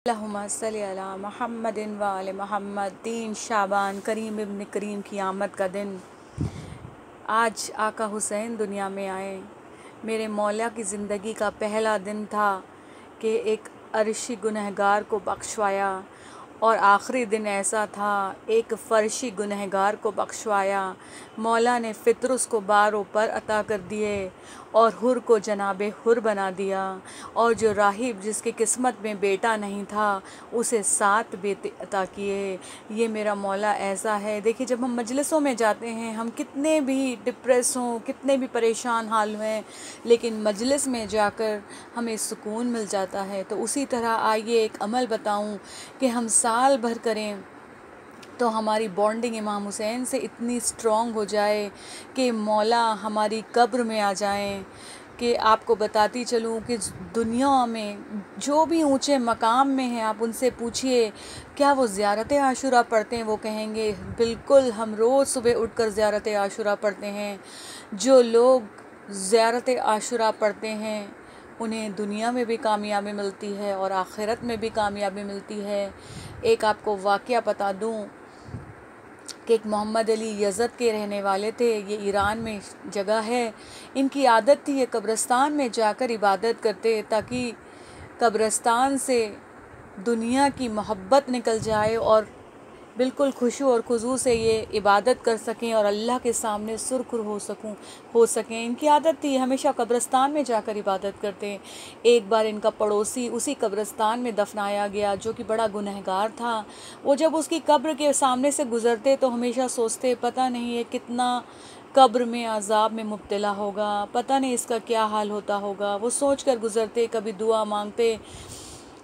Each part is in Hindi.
अल्लाहुम्मा सल्ली अला मुहम्मदिन व आले मुहम्मद। 3 शाबान करीम इब्न करीम की आमद का दिन। आज आका हुसैन दुनिया में आए। मेरे मौला की ज़िंदगी का पहला दिन था कि एक अर्शी गुनहगार को बख्शवाया, और आखिरी दिन ऐसा था एक फ़र्शी गुनहगार को बख्शवाया। मौला ने फ़ितरुस को बारों पर अता कर दिए और हुर को जनाबे हुर बना दिया, और जो राहिब जिसकी किस्मत में बेटा नहीं था उसे 7 बेटे अता किए। ये मेरा मौला ऐसा है। देखिए, जब हम मजलिसों में जाते हैं, हम कितने भी डिप्रेस हों, कितने भी परेशान हाल में, लेकिन मजलिस में जाकर हमें सुकून मिल जाता है। तो उसी तरह आइए एक अमल बताऊं कि हम साल भर करें तो हमारी बॉन्डिंग इमाम हुसैन से इतनी स्ट्रॉन्ग हो जाए कि मौला हमारी कब्र में आ जाएं। कि आपको बताती चलूँ कि दुनिया में जो भी ऊंचे मकाम में हैं, आप उनसे पूछिए क्या वो ज़ियारत आशुरा पढ़ते हैं। वो कहेंगे बिल्कुल, हम रोज़ सुबह उठकर ज़ियारत आशुरा पढ़ते हैं। जो लोग ज़ियारत आशुरा पढ़ते हैं उन्हें दुनिया में भी कामयाबी मिलती है और आखिरत में भी कामयाबी मिलती है। एक आपको वाक़या बता दूं कि एक मोहम्मद अली यज़द के रहने वाले थे। ये ईरान में जगह है। इनकी आदत थी ये कब्रिस्तान में जाकर इबादत करते, ताकि कब्रिस्तान से दुनिया की मोहब्बत निकल जाए और बिल्कुल खुशू और खुजू से ये इबादत कर सकें और अल्लाह के सामने सुरखुर हो सकें। इनकी आदत थी हमेशा कब्रिस्तान में जाकर इबादत करते। एक बार इनका पड़ोसी उसी कब्रिस्तान में दफनाया गया, जो कि बड़ा गुनहगार था। वो जब उसकी कब्र के सामने से गुज़रते तो हमेशा सोचते, पता नहीं ये कितना कब्र में अज़ाब में मुब्तला होगा, पता नहीं इसका क्या हाल होता होगा। वो सोच कर गुज़रते, कभी दुआ मांगते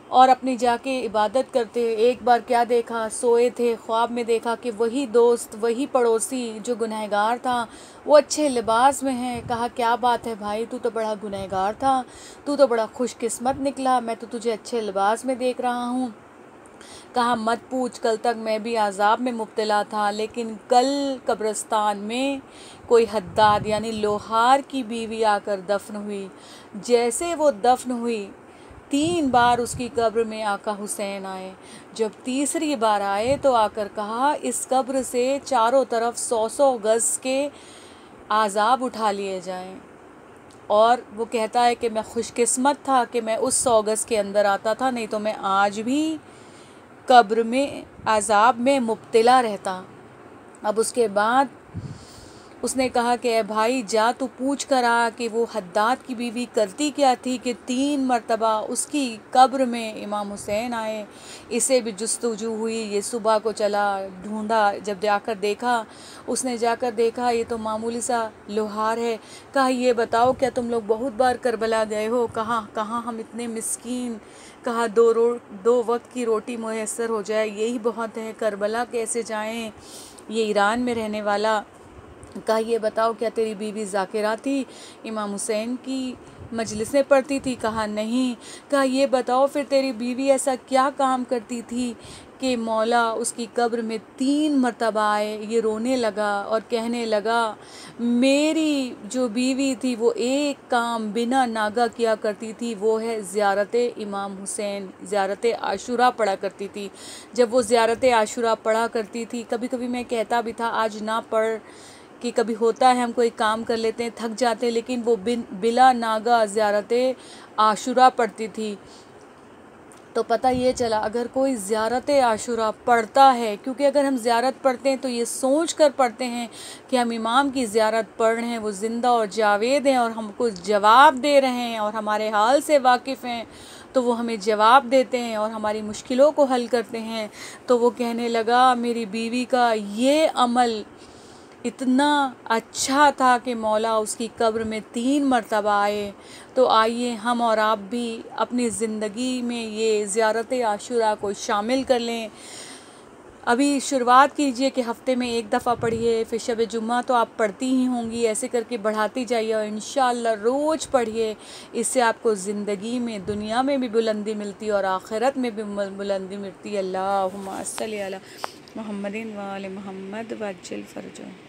और अपनी जाके इबादत करते। एक बार क्या देखा, सोए थे, ख्वाब में देखा कि वही दोस्त, वही पड़ोसी जो गुनहगार था वो अच्छे लिबास में है। कहा क्या बात है भाई, तू तो बड़ा गुनहगार था, तू तो बड़ा खुशकिस्मत निकला, मैं तो तुझे अच्छे लिबास में देख रहा हूँ। कहा मत पूछ, कल तक मैं भी अज़ाब में मुब्तला था, लेकिन कल कब्रिस्तान में कोई हद्दाद यानी लोहार की बीवी आकर दफन हुई। जैसे वो दफन हुई 3 बार उसकी कब्र में आका हुसैन आए। जब तीसरी बार आए तो आकर कहा इस कब्र से चारों तरफ 100-100 गज़ के आज़ाब उठा लिए जाएं। और वो कहता है कि मैं खुशकिस्मत था कि मैं उस 100 गज़ के अंदर आता था, नहीं तो मैं आज भी कब्र में अज़ाब में मुब्तला रहता। अब उसके बाद उसने कहा कि ए भाई जा, तू पूछ कर आ कि वो हद्दाद की बीवी करती क्या थी कि 3 मरतबा उसकी कब्र में इमाम हुसैन आए। इसे भी जुस्तजू हुई, ये सुबह को चला, ढूंढा, जब जाकर देखा, उसने जाकर देखा ये तो मामूली सा लोहार है। कहा ये बताओ क्या तुम लोग बहुत बार करबला गए हो। कहाँ हम इतने मिस्कीन। कहा 2 वक्त की रोटी मुयस्सर हो जाए यही बहुत है, करबला कैसे जाएं। ये ईरान में रहने वाला। कहा ये बताओ क्या तेरी बीवी ज़ाकिरा थी, इमाम हुसैन की मजलिसें पढ़ती थी। कहा नहीं। कहा ये बताओ फिर तेरी बीवी ऐसा क्या काम करती थी कि मौला उसकी कब्र में 3 मरतबा आए। ये रोने लगा और कहने लगा मेरी जो बीवी थी वो एक काम बिना नागा किया करती थी, वो है ज़ियारत इमाम हुसैन, ज़ियारत आशुरा पढ़ा करती थी। जब वो ज़ियारत आशुरा पढ़ा करती थी, कभी कभी मैं कहता भी था आज ना पढ़, कि कभी होता है हम कोई काम कर लेते हैं, थक जाते हैं, लेकिन वो बिला नागा ज़ियारत आशुरा पढ़ती थी। तो पता ये चला अगर कोई ज़ियारत आशुरा पढ़ता है, क्योंकि अगर हम ज़ियारत पढ़ते हैं तो ये सोच कर पढ़ते हैं कि हम इमाम की ज़ियारत पढ़ रहे हैं, वो ज़िंदा और जावेद हैं और हमको जवाब दे रहे हैं और हमारे हाल से वाकिफ़ हैं, तो वो हमें जवाब देते हैं और हमारी मुश्किलों को हल करते हैं। तो वो कहने लगा मेरी बीवी का ये अमल इतना अच्छा था कि मौला उसकी कब्र में 3 मरतबा आए। तो आइए हम और आप भी अपनी ज़िंदगी में ये ज़ियारत आशुरा को शामिल कर लें। अभी शुरुआत कीजिए कि हफ़्ते में 1 दफ़ा पढ़िए, फिर शब जुम्मा तो आप पढ़ती ही होंगी, ऐसे करके बढ़ाती जाइए और इंशाअल्लाह रोज़ पढ़िए। इससे आपको ज़िंदगी में, दुनिया में भी बुलंदी मिलती है और आखिरत में भी बुलंदी मिलती है। अल्लाहुम्मा सल्ली अला मुहम्मदिन व आले मुहम्मद वज्जिल फ़रजो।